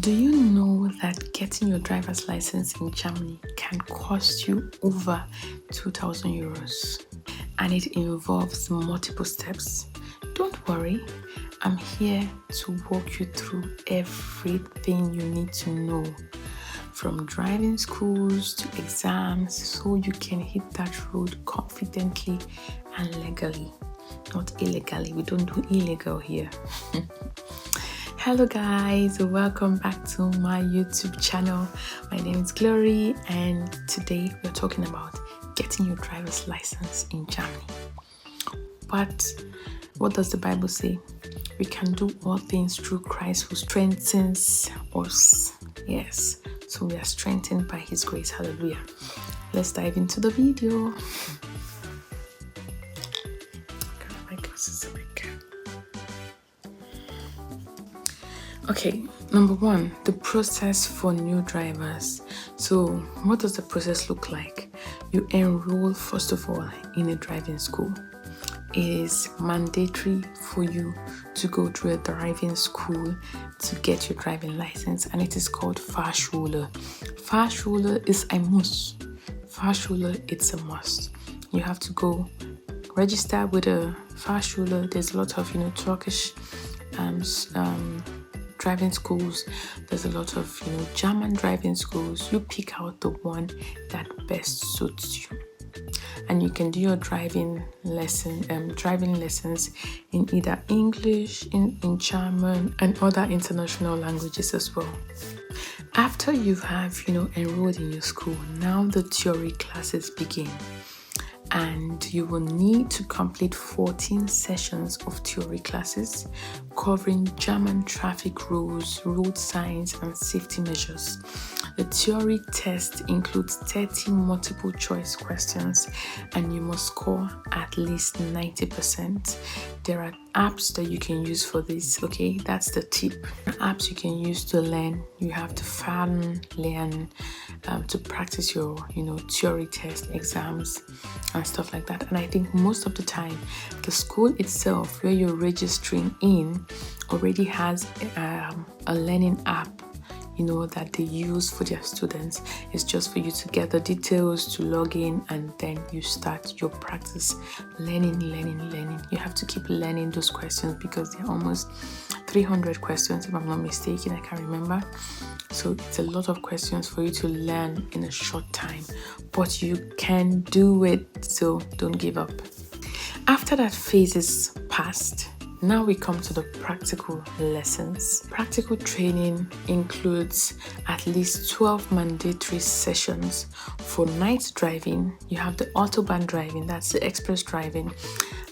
Do you know that getting your driver's license in Germany can cost you over 2,000 euros? And it involves multiple steps. Don't worry, I'm here to walk you through everything you need to know, from driving schools to exams, so you can hit that road confidently and legally. Not illegally, we don't do illegal here. Hello guys, welcome back to my YouTube channel. My name is Glory and today we're talking about getting your driver's license in Germany. But what does the Bible say? We can do all things through Christ who strengthens us. Yes, so we are strengthened by his grace. Hallelujah. Let's dive into the video. My glasses are like... Okay, number one, the process for new drivers. So what does the process look like? You enroll first of all in a driving school. It is mandatory for you to go through a driving school to get your driving license, and it is called Fahrschule. Fahrschule is a must. Fahrschule, it's a must. You have to go register with a Fahrschule. There's a lot of Turkish driving schools. There's a lot of German driving schools. You pick out the one that best suits you, and you can do your driving lessons in either English, in German, and other international languages as well. After you have enrolled in your school, now the theory classes begin. And you will need to complete 14 sessions of theory classes covering German traffic rules, road signs, and safety measures. The theory test includes 30 multiple choice questions and you must score at least 90%. There are apps that you can use for this, okay? That's the tip. Apps you can use to learn. You have to learn to practice your theory test exams and stuff like that. And I think most of the time the school itself where you're registering in already has a learning app that they use for their students. It's just for you to get the details, to log in, and then you start your practice learning. You have to keep learning those questions because they're almost 300 questions if I'm not mistaken. I can't remember. So it's a lot of questions for you to learn in a short time, but you can do it, so don't give up. After that phase is passed, now we come to the practical lessons. Practical training includes at least 12 mandatory sessions. For night driving, you have the autobahn driving, that's the express driving,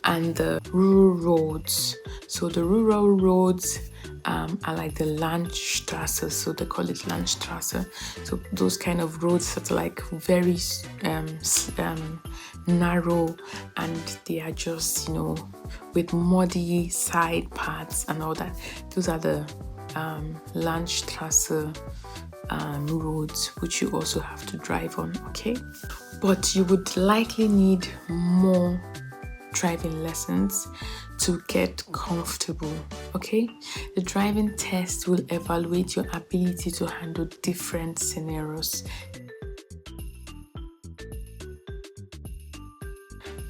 and the rural roads. So the rural roads are like the Landstrasse, so they call it Landstrasse. So those kind of roads that are like very narrow, and they are just with muddy side paths and all that. Those are the Landstrasse roads, which you also have to drive on, okay? But you would likely need more driving lessons to get comfortable, okay? The driving test will evaluate your ability to handle different scenarios.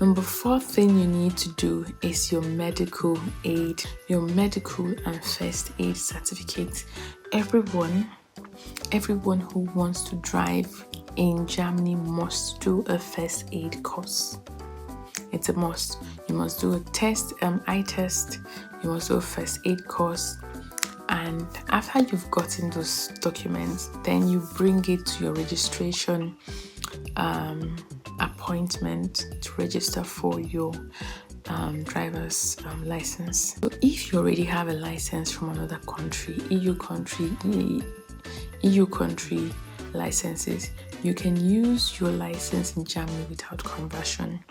Number 4 thing you need to do is your medical aid, your medical and first aid certificate. Everyone who wants to drive in Germany must do a first aid course. It's a must. You must do a test, eye test. You must do a first aid course. And after you've gotten those documents, then you bring it to your registration appointment to register for your driver's license. So if you already have a license from another country, EU country licenses, you can use your license in Germany without conversion.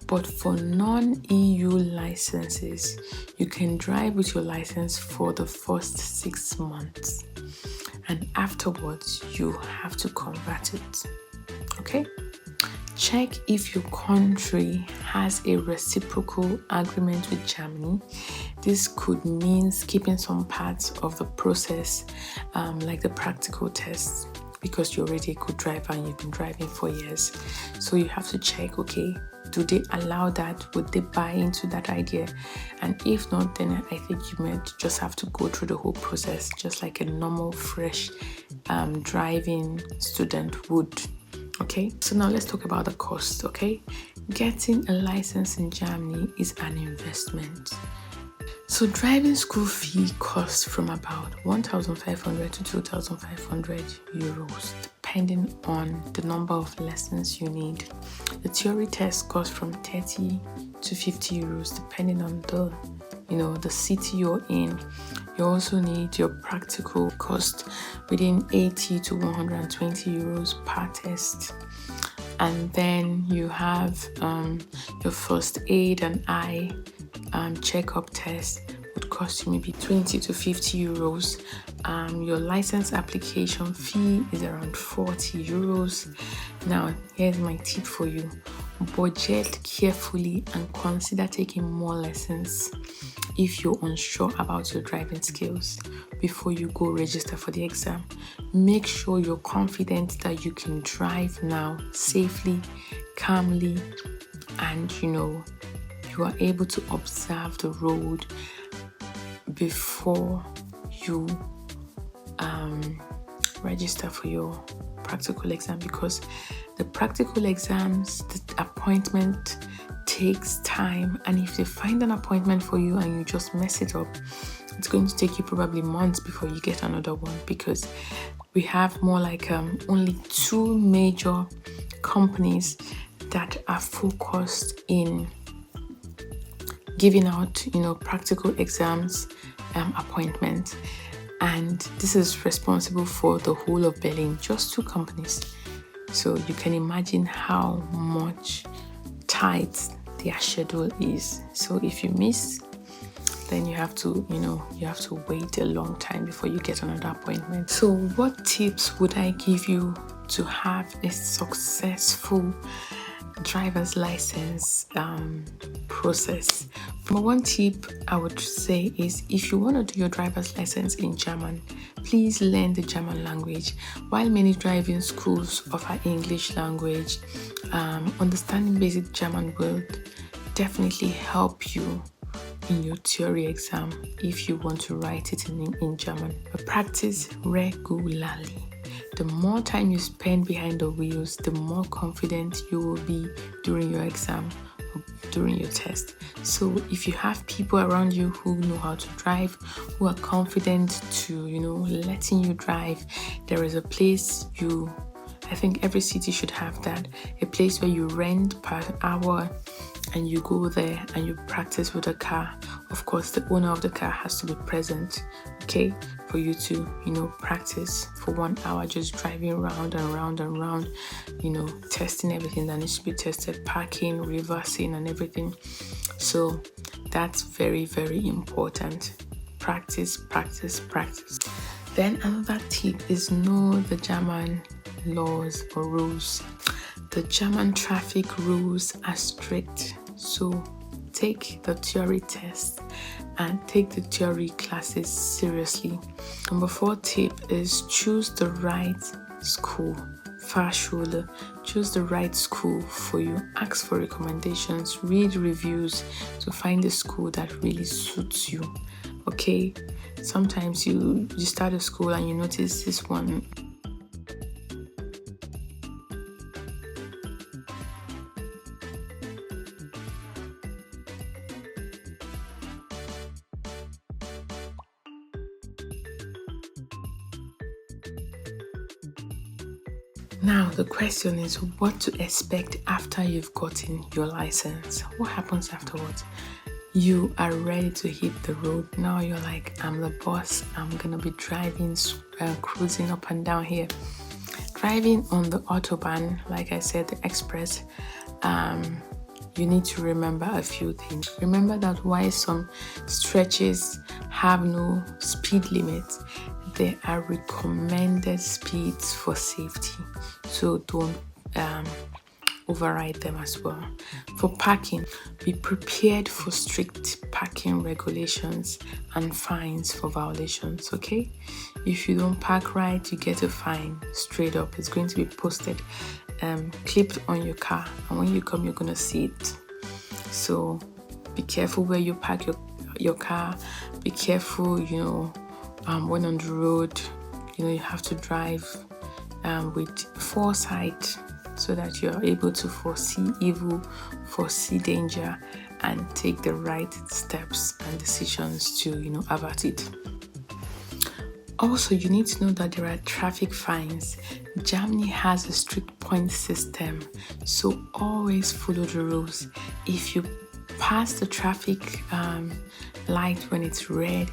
But for non-EU licenses, you can drive with your license for the first 6 months, and afterwards you have to convert it. Okay? Check if your country has a reciprocal agreement with Germany. This could mean skipping some parts of the process, like the practical tests, because you're already a good driver and you've been driving for years. So you have to check, okay, do they allow that? Would they buy into that idea? And if not, then I think you might just have to go through the whole process, just like a normal, fresh driving student would. Okay, so now let's talk about the cost. Okay, getting a license in Germany is an investment. So driving school fee costs from about 1,500 to 2,500 euros, depending on the number of lessons you need. The theory test costs from 30 to 50 euros, depending on the city you're in. You also need your practical cost within 80 to 120 euros per test. And then you have your first aid and eye checkup test would cost you maybe 20 to 50 euros. Your license application fee is around 40 euros. Now, here's my tip for you. Budget carefully and consider taking more lessons if you're unsure about your driving skills before you go register for the exam. Make sure you're confident that you can drive now safely, calmly, and you are able to observe the road before you register for your practical exam, because the practical exams, the appointment takes time, and if they find an appointment for you and you just mess it up, it's going to take you probably months before you get another one, because we have more like only 2 major companies that are focused in giving out practical exams appointments, and this is responsible for the whole of Berlin, just 2 companies. So you can imagine how much tight their schedule is. So if you miss, then you have to wait a long time before you get another appointment. So what tips would I give you to have a successful driver's license process? Number 1 tip I would say is, if you want to do your driver's license in German, please learn the German language. While many driving schools offer English language, understanding basic German will definitely help you in your theory exam if you want to write it in German. But practice regularly. The more time you spend behind the wheels, the more confident you will be during your exam or during your test. So if you have people around you who know how to drive, who are confident to, letting you drive, there is a place I think every city should have that, a place where you rent per hour and you go there and you practice with a car. Of course, the owner of the car has to be present, okay, for you to, practice for 1 hour, just driving round and round and round, testing everything that needs to be tested, parking, reversing, and everything. So that's very, very important. Practice, practice, practice. Then another tip is know the German laws or rules. The German traffic rules are strict, so take the theory test and take the theory classes seriously. Number 4 tip is choose the right school. Fahrschule. Choose the right school for you. Ask for recommendations, read reviews to find a school that really suits you. Okay, sometimes you start a school and you notice this one Now, the question is what to expect after you've gotten your license. What happens afterwards? You are ready to hit the road. Now you're like, I'm the boss. I'm going to be driving, cruising up and down here. Driving on the Autobahn, like I said, the express, you need to remember a few things. Remember that while some stretches have no speed limit, there are recommended speeds for safety. So don't override them as well. For parking, be prepared for strict parking regulations and fines for violations, okay? If you don't park right, you get a fine straight up. It's going to be posted, clipped on your car, and when you come, you're going to see it. So be careful where you park your car. Be careful, when on the road, you have to drive with foresight, so that you're able to foresee evil, foresee danger, and take the right steps and decisions to, avert it. Also, you need to know that there are traffic fines. Germany has a strict point system, so always follow the rules. If you pass the traffic light when it's red,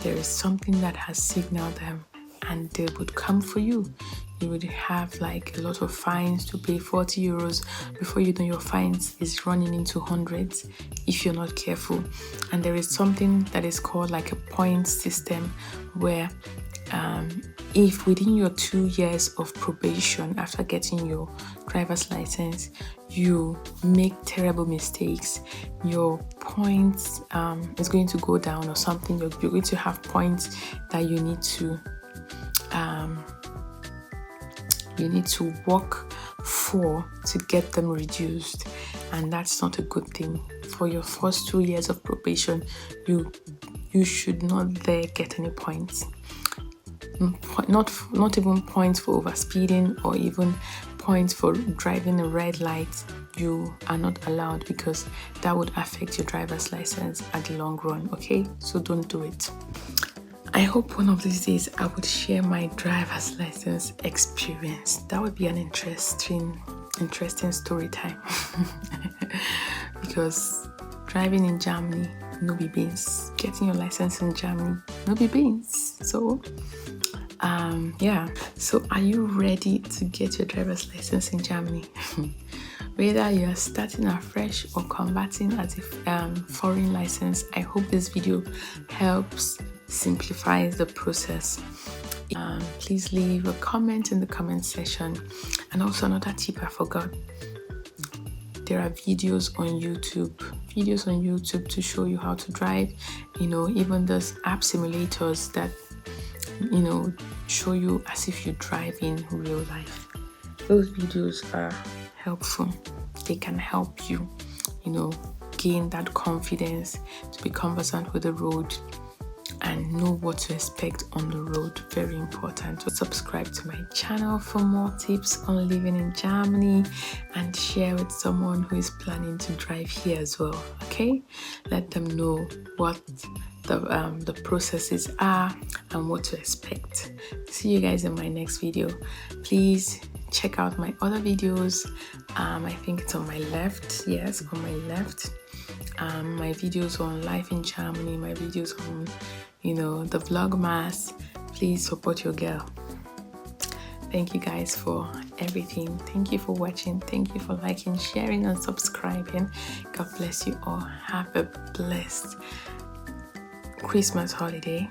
there is something that has signaled them, and they would come for you. You would have like a lot of fines to pay, 40 euros. Before you know, your fines is running into hundreds if you're not careful. And there is something that is called like a point system, where if within your 2 years of probation after getting your driver's license, you make terrible mistakes, your points is going to go down or something. You're going to have points that you need to work for to get them reduced, and that's not a good thing. For your first 2 years of probation, you should not there get any points. Not even points for overspeeding or even points for driving a red light. You are not allowed, because that would affect your driver's license at the long run, okay? So don't do it. I hope one of these days I would share my driver's license experience. That would be an interesting story time. Because driving in Germany, no be beans. Getting your license in Germany, no be beans. So, So are you ready to get your driver's license in Germany? Whether you are starting afresh or converting as a foreign license, I hope this video helps simplifies the process. Please leave a comment in the comment section. And also another tip I forgot, there are videos on YouTube to show you how to drive. Even those app simulators that show you as if you drive in real life. Those videos are helpful. They can help you gain that confidence to be conversant with the road and know what to expect on the road. Very important. So subscribe to my channel for more tips on living in Germany, and share with someone who is planning to drive here as well. Okay, let them know what the processes are and what to expect. See you guys in my next video. Please check out my other videos. I think it's on my left. Yes, on my left. My videos on life in Germany, my videos on the Vlogmas. Please support your girl. Thank you guys for everything. Thank you for watching. Thank you for liking, sharing, and subscribing. God bless you all. Have a blessed Christmas holiday.